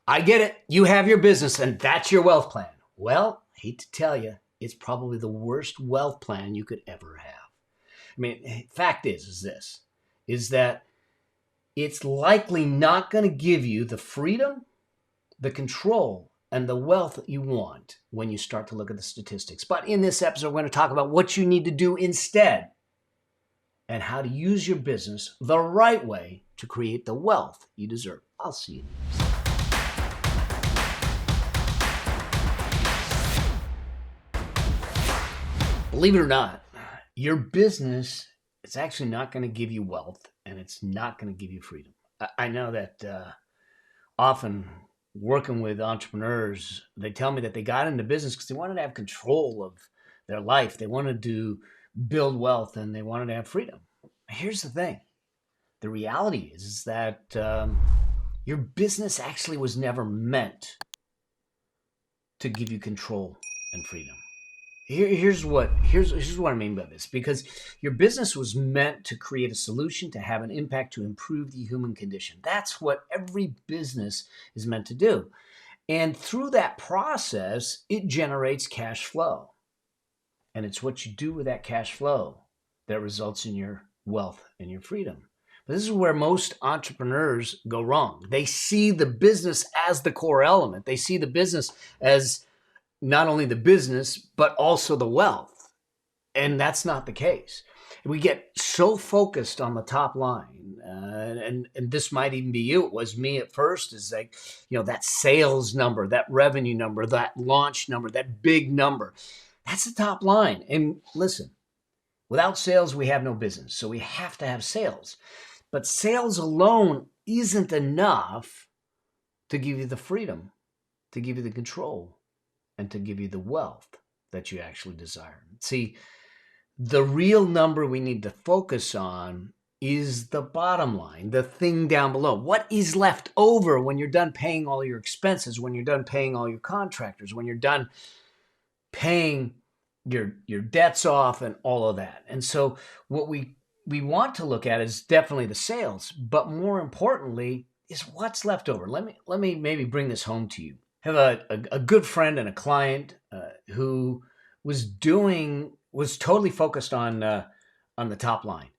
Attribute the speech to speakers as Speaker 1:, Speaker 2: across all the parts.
Speaker 1: I get it. You have your business and that's your wealth plan. Well, I hate to tell you, it's probably the worst wealth plan you could ever have. I mean, fact is this, is that it's likely not going to give you the freedom, the control, and the wealth that you want when you start to look at the statistics. But in this episode, we're going to talk about what you need to do instead and how to use your business the right way to create the wealth you deserve. I'll see you next time. Believe it or not, your business is actually not going to give you wealth and it's not going to give you freedom. I know that often working with entrepreneurs, they tell me that they got into business because they wanted to have control of their life. They wanted to build wealth and they wanted to have freedom. Here's the thing. The reality is that your business actually was never meant to give you control and freedom. Here's what I mean by this, because your business was meant to create a solution to have an impact to improve the human condition. That's what every business is meant to do. And through that process, it generates cash flow. And it's what you do with that cash flow that results in your wealth and your freedom. But this is where most entrepreneurs go wrong. They see the business as the core element. They see the business as not only the business, but also the wealth. And that's not the case. We get so focused on the top line, and this might even be you. It was me at first, is like, that sales number, that revenue number, that launch number, that big number. That's the top line. And listen, without sales, we have no business. So we have to have sales. But sales alone isn't enough to give you the freedom, to give you the control, and to give you the wealth that you actually desire. See, the real number we need to focus on is the bottom line, the thing down below. What is left over when you're done paying all your expenses, when you're done paying all your contractors, when you're done paying your debts off and all of that. And so what we want to look at is definitely the sales, but more importantly is what's left over. Let me maybe bring this home to you. I have a good friend and a client who was totally focused on the top line.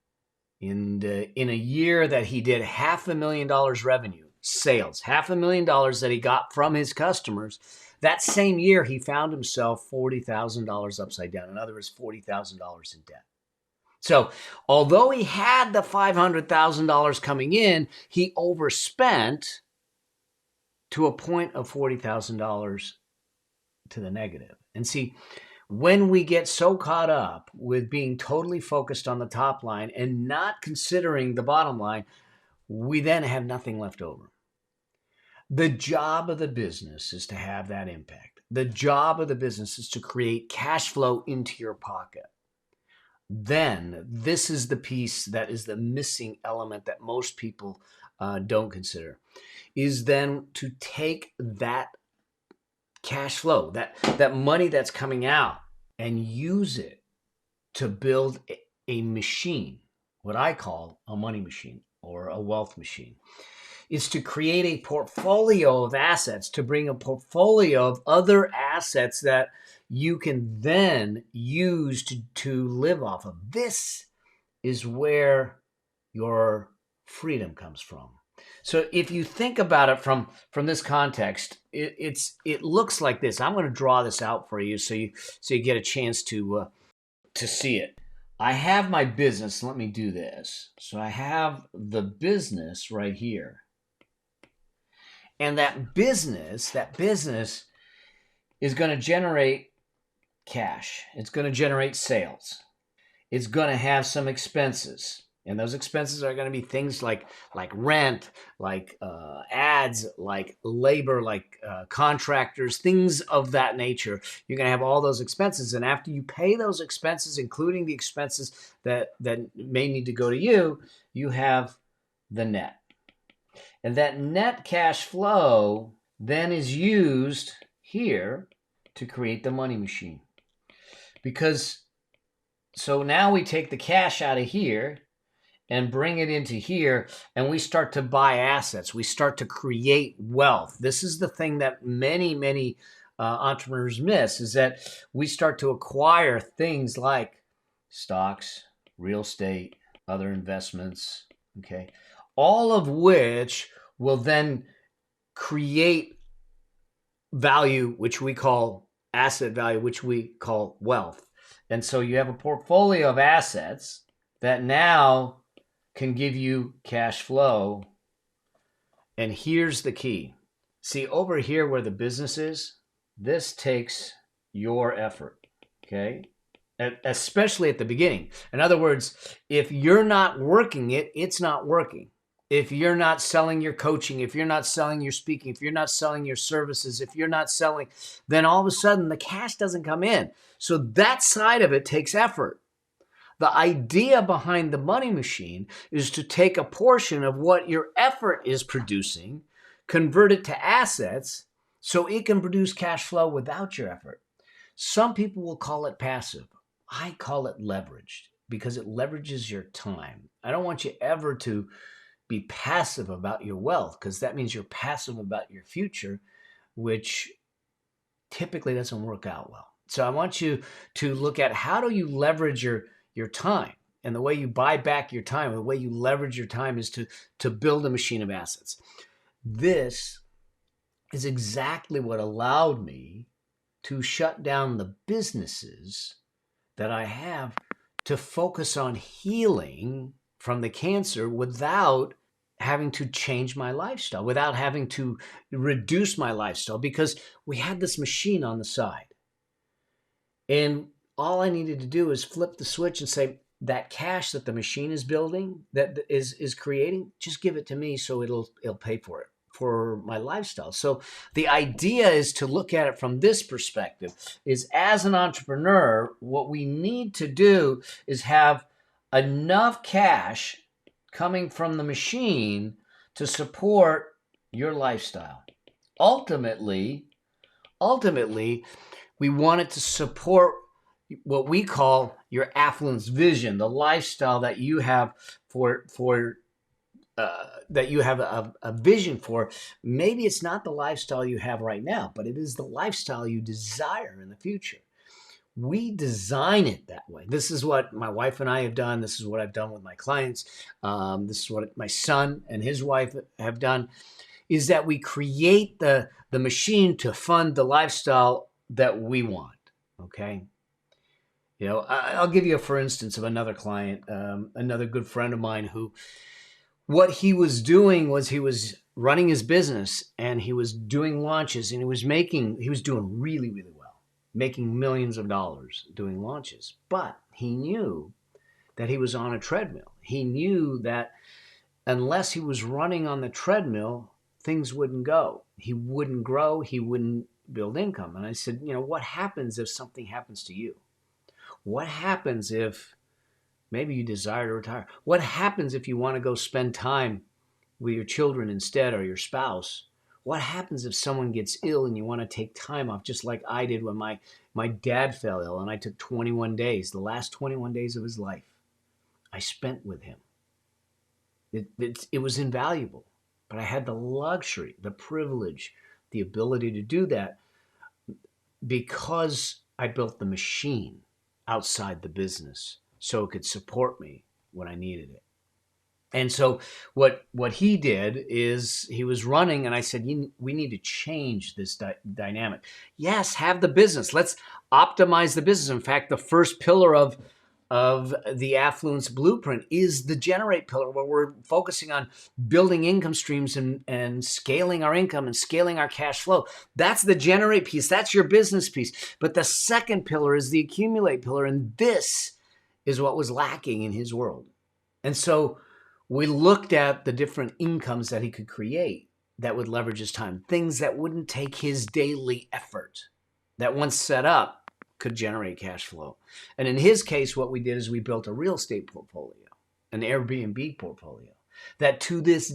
Speaker 1: In a year that he did $500,000 revenue, sales, $500,000 that he got from his customers, that same year he found himself $40,000 upside down. In other words, $40,000 in debt. So although he had the $500,000 coming in, he overspent to a point of $40,000 to the negative. And see, when we get so caught up with being totally focused on the top line and not considering the bottom line, we then have nothing left over. The job of the business is to have that impact. The job of the business is to create cash flow into your pocket. Then this is the piece that is the missing element that most people don't consider, is then to take that cash flow, that money that's coming out, and use it to build a machine, what I call a money machine or a wealth machine. Is to create a portfolio of assets, to bring a portfolio of other assets that you can then use to live off of. This is where your freedom comes from. So if you think about it from this context, it looks like this. I'm going to draw this out for you so you get a chance to see it. I have my business. Let me do this. So I have the business right here. And that business is going to generate cash. It's going to generate sales. It's going to have some expenses. And those expenses are going to be things like rent, like ads, like labor, like contractors, things of that nature. You're going to have all those expenses. And after you pay those expenses, including the expenses that may need to go to you, you have the net. And that net cash flow then is used here to create the money machine. So now we take the cash out of here and bring it into here, and we start to buy assets. We start to create wealth. This is the thing that many entrepreneurs miss, is that we start to acquire things like stocks, real estate, other investments, okay, all of which will then create value, which we call asset value, which we call wealth. And so you have a portfolio of assets that now can give you cash flow. And here's the key. See, over here where the business is, this takes your effort, okay? Especially at the beginning. In other words, if you're not working it, it's not working. If you're not selling your coaching, if you're not selling your speaking, if you're not selling your services, if you're not selling, then all of a sudden the cash doesn't come in. So that side of it takes effort. The idea behind the money machine is to take a portion of what your effort is producing, convert it to assets so it can produce cash flow without your effort. Some people will call it passive. I call it leveraged because it leverages your time. I don't want you ever to be passive about your wealth, because that means you're passive about your future, which typically doesn't work out well. So I want you to look at, how do you leverage your time? And the way you buy back your time, the way you leverage your time, is to build a machine of assets. This is exactly what allowed me to shut down the businesses that I have to focus on healing from the cancer without having to change my lifestyle, without having to reduce my lifestyle, because we had this machine on the side. And all I needed to do is flip the switch and say, that cash that the machine is building, that is creating, just give it to me so it'll pay for it, for my lifestyle. So the idea is to look at it from this perspective, is as an entrepreneur, what we need to do is have enough cash coming from the machine to support your lifestyle. Ultimately, we want it to support what we call your affluence vision, the lifestyle that you have that you have a vision for. Maybe it's not the lifestyle you have right now, but it is the lifestyle you desire in the future. We design it that way. This is what my wife and I have done. This is what I've done with my clients. This is what my son and his wife have done, is that we create the machine to fund the lifestyle that we want, okay? You know, I'll give you a for instance of another client, another good friend of mine, who, what he was doing was he was running his business and he was doing launches, and he was doing really, really well, making millions of dollars doing launches. But he knew that he was on a treadmill. He knew that unless he was running on the treadmill, things wouldn't go. He wouldn't grow. He wouldn't build income. And I said, you know, what happens if something happens to you? What happens if maybe you desire to retire? What happens if you want to go spend time with your children instead, or your spouse? What happens if someone gets ill and you want to take time off, just like I did when my dad fell ill and I took 21 days, the last 21 days of his life I spent with him. It was invaluable, but I had the luxury, the privilege, the ability to do that because I built the machine outside the business so it could support me when I needed it. And so what he did is he was running, and I said, we need to change this dynamic. Yes, have the business. Let's optimize the business. In fact, the first pillar of the affluence blueprint is the generate pillar, where we're focusing on building income streams and scaling our income and scaling our cash flow. That's the generate piece. That's your business piece. But the second pillar is the accumulate pillar. And this is what was lacking in his world. And so we looked at the different incomes that he could create that would leverage his time, things that wouldn't take his daily effort, that once set up could generate cash flow. And in his case, what we did is we built a real estate portfolio, an Airbnb portfolio, that to this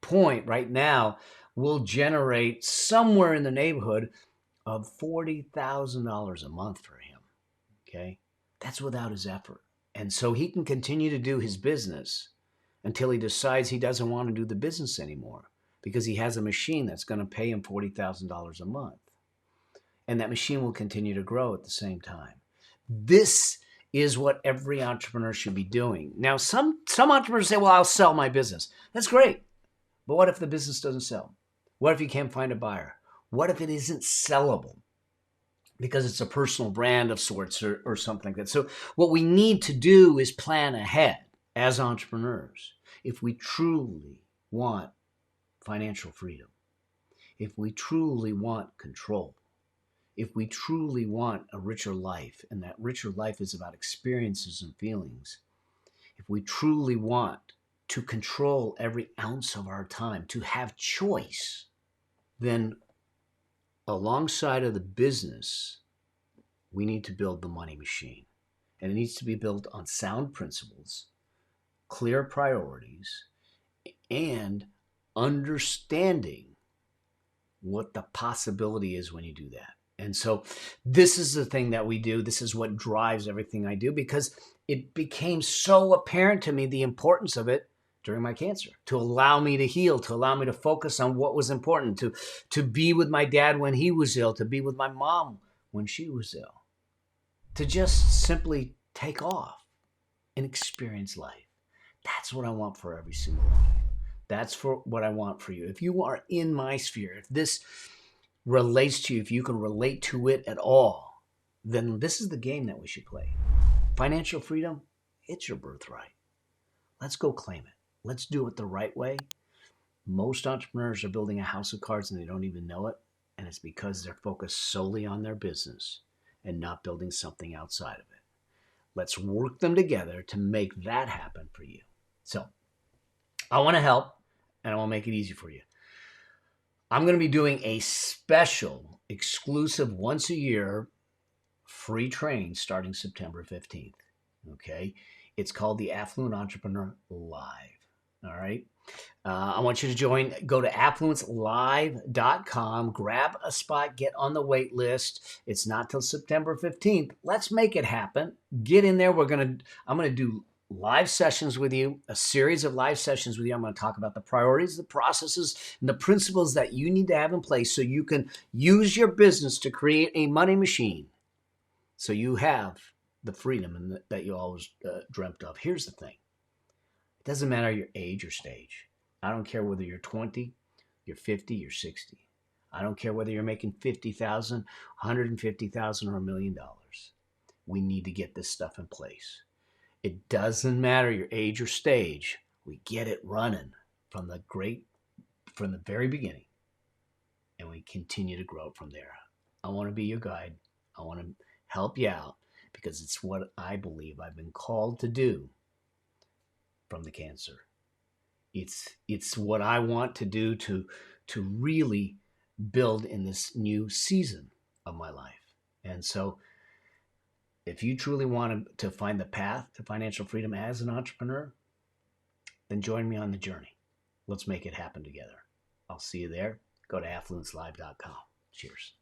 Speaker 1: point right now will generate somewhere in the neighborhood of $40,000 a month for him, okay? That's without his effort. And so he can continue to do his business until he decides he doesn't want to do the business anymore because he has a machine that's going to pay him $40,000 a month. And that machine will continue to grow at the same time. This is what every entrepreneur should be doing. Now, some entrepreneurs say, well, I'll sell my business. That's great. But what if the business doesn't sell? What if you can't find a buyer? What if it isn't sellable because it's a personal brand of sorts or something like that? So what we need to do is plan ahead as entrepreneurs. If we truly want financial freedom, if we truly want control, if we truly want a richer life, and that richer life is about experiences and feelings, if we truly want to control every ounce of our time, to have choice, then alongside of the business, we need to build the money machine. And it needs to be built on sound principles, clear priorities, and understanding what the possibility is when you do that. And so this is the thing that we do. This is what drives everything I do, because it became so apparent to me, the importance of it during my cancer, to allow me to heal, to allow me to focus on what was important, to be with my dad when he was ill, to be with my mom when she was ill, to just simply take off and experience life. That's what I want for every single one of you. That's for what I want for you. If you are in my sphere, if this relates to you, if you can relate to it at all, then this is the game that we should play. Financial freedom, it's your birthright. Let's go claim it. Let's do it the right way. Most entrepreneurs are building a house of cards and they don't even know it. And it's because they're focused solely on their business and not building something outside of it. Let's work them together to make that happen for you. So I want to help and I want to make it easy for you. I'm going to be doing a special, exclusive, once a year free training starting September 15th. Okay. It's called the Affluent Entrepreneur Live. All right. I want you to join. Go to affluencelive.com, grab a spot, get on the wait list. It's not till September 15th. Let's make it happen. Get in there. I'm going to do live sessions with you, a series of live sessions with you. I'm going to talk about the priorities, the processes, and the principles that you need to have in place so you can use your business to create a money machine so you have the freedom that you always dreamt of. Here's the thing. It doesn't matter your age or stage. I don't care whether you're 20, you're 50, you're 60. I don't care whether you're making $50,000, $150,000, or $1 million. We need to get this stuff in place. It doesn't matter your age or stage. We get it running from the very beginning, and we continue to grow from there. I want to be your guide. I want to help you out because it's what I believe I've been called to do from the cancer. It's what I want to do to really build in this new season of my life. And so if you truly want to find the path to financial freedom as an entrepreneur, then join me on the journey. Let's make it happen together. I'll see you there. Go to affluencelive.com. Cheers.